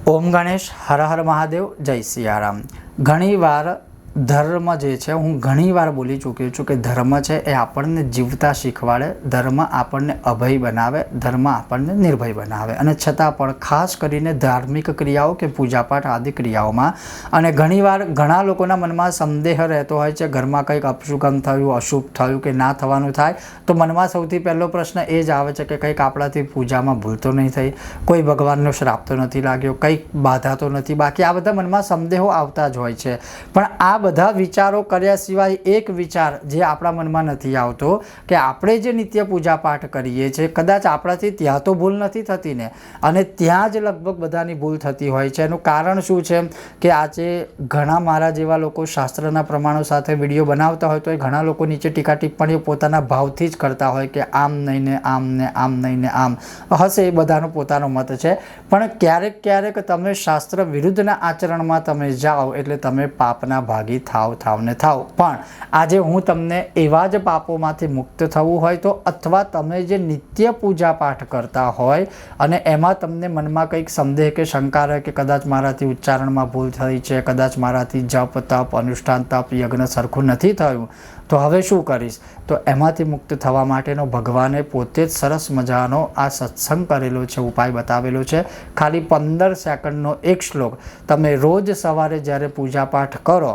ओम गणेश हर हर महादेव जय सियाराम। घणी वार धर्म जे छे हूँ घणी वार बोली चूक्यो छूँ कि धर्म है ए आपने जीवता शीखवाड़े, धर्म आपने अभय बनावे, धर्म आपने निर्भय बनावे अने छतां पण खास करीने धार्मिक क्रियाओं के पूजापाठ आदि क्रियाओं में अने घणी वार घणा लोकोना मनमा संदेह रहतो होय छे घर में कंईक अपशुकम थयुं, अशुभ थयुं के ना थवानुं थाय तो मन में सौथी पहलो प्रश्न ए ज आवे छे कि कंईक आपणाथी पूजा में भूल तो नहीं थई, कोई भगवाननो श्राप तो नहीं लाग्यो, कंईक बाधा तो नहीं। बाकी आ बधा मन में संदेहो आवता ज होय छे, पण आ બધા વિચારો કર્યા સિવાય એક વિચાર જે આપણા મનમાં નથી આવતો કે આપણે જે નિત્ય પૂજા પાઠ કરીએ છીએ કદાચ આપણાથી ત્યાં તો ભૂલ નથી થતી ને, અને ત્યાં જ લગભગ બધાની ભૂલ થતી હોય છે। એનું કારણ શું છે કે આજે ઘણા મારા જેવા લોકો શાસ્ત્રના પ્રમાણો સાથે વિડીયો બનાવતા હોય તો એ ઘણા લોકો નીચે ટીકા ટિપ્પણીઓ પોતાના ભાવથી જ કરતા હોય કે આમ નહીં ને આમ ને આમ નહીં ને આમ હશે, એ બધાનો પોતાનો મત છે। પણ ક્યારેક ક્યારેક તમે શાસ્ત્ર વિરુદ્ધના આચરણમાં તમે જાઓ એટલે તમે પાપના ભાગી થાવ ને થાવ। पण आज हूँ तमने एवा ज पापोमांथी मुक्त थवुं होय तो अथवा तमे जे नित्य पूजा पाठ करता होय अने एमां तमने मनमा कंईक संदेह के शंका रहे कि कदाच माराथी उच्चारणमां भूल थई छे, कदाच माराथी जप तप अनुष्ठान तप यज्ञ सरखुं नथी थयुं तो हवे शुं करीश, तो एमांथी मुक्त थवा माटेनो भगवाने पोते ज सरस मजानो आ सत्संग करेलो छे, उपाय बतावेलो छे। खाली 15 सेकंडनो एक श्लोक तमे रोज सवारे ज्यारे पूजा पाठ करो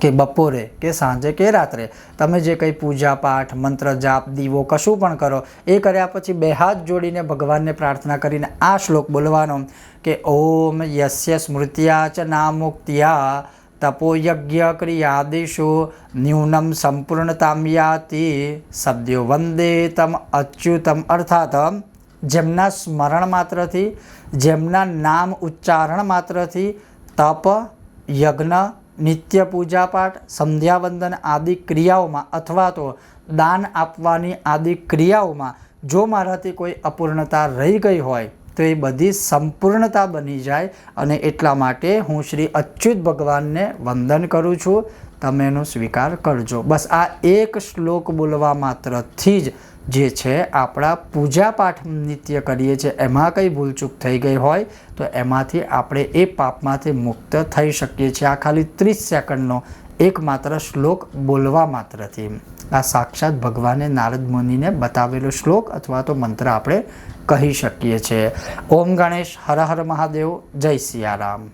के बपोरे के सांजे के रात्रे तमे जे कई पूजा पाठ मंत्र जाप दीवो कशुं पण करो ए कर्या पछी बे हाथ जोड़ीने भगवानने प्रार्थना करीने आ श्लोक बोलवानो के ओम यस्य स्मृत्या च नामुक्त्या तपोयज्ञ क्रियादिषु न्यूनम संपूर्णतां याति सद्यो वंदे तम अच्युतम। अर्थात जेमना स्मरण मात्रथी, जेमना नाम उच्चारण मात्रथी तप यज्ञ नित्य पूजा पाठ संध्या वंदन आदि क्रियाओं में अथवा तो दान आपवानी आदि क्रियाओं में जो माराथी कोई अपूर्णता रही गई होय तो ये बधी संपूर्णता बनी जाए अने एटला माटे हूँ श्री अच्युत भगवान ने वंदन करूँ छूँ, तमे एनो स्वीकार करजो। बस आ एक श्लोक बोलवा मात्र थी ज जे छे आपणा पूजा पाठ नित्य करीए छे एमां कई भूलचूक थई गई होय तो एमांथी आपणे ए पापमांथी मुक्त थई शकीए छीए। आ खाली 30 सेकंडनो एक मात्र श्लोक बोलवा मात्रथी। आ साक्षात भगवाने नारद मुनिने बतावेलो श्लोक अथवा तो मंत्र आपणे कही शकीए छीए। ओम गणेश हर हर महादेव जय सियाराम।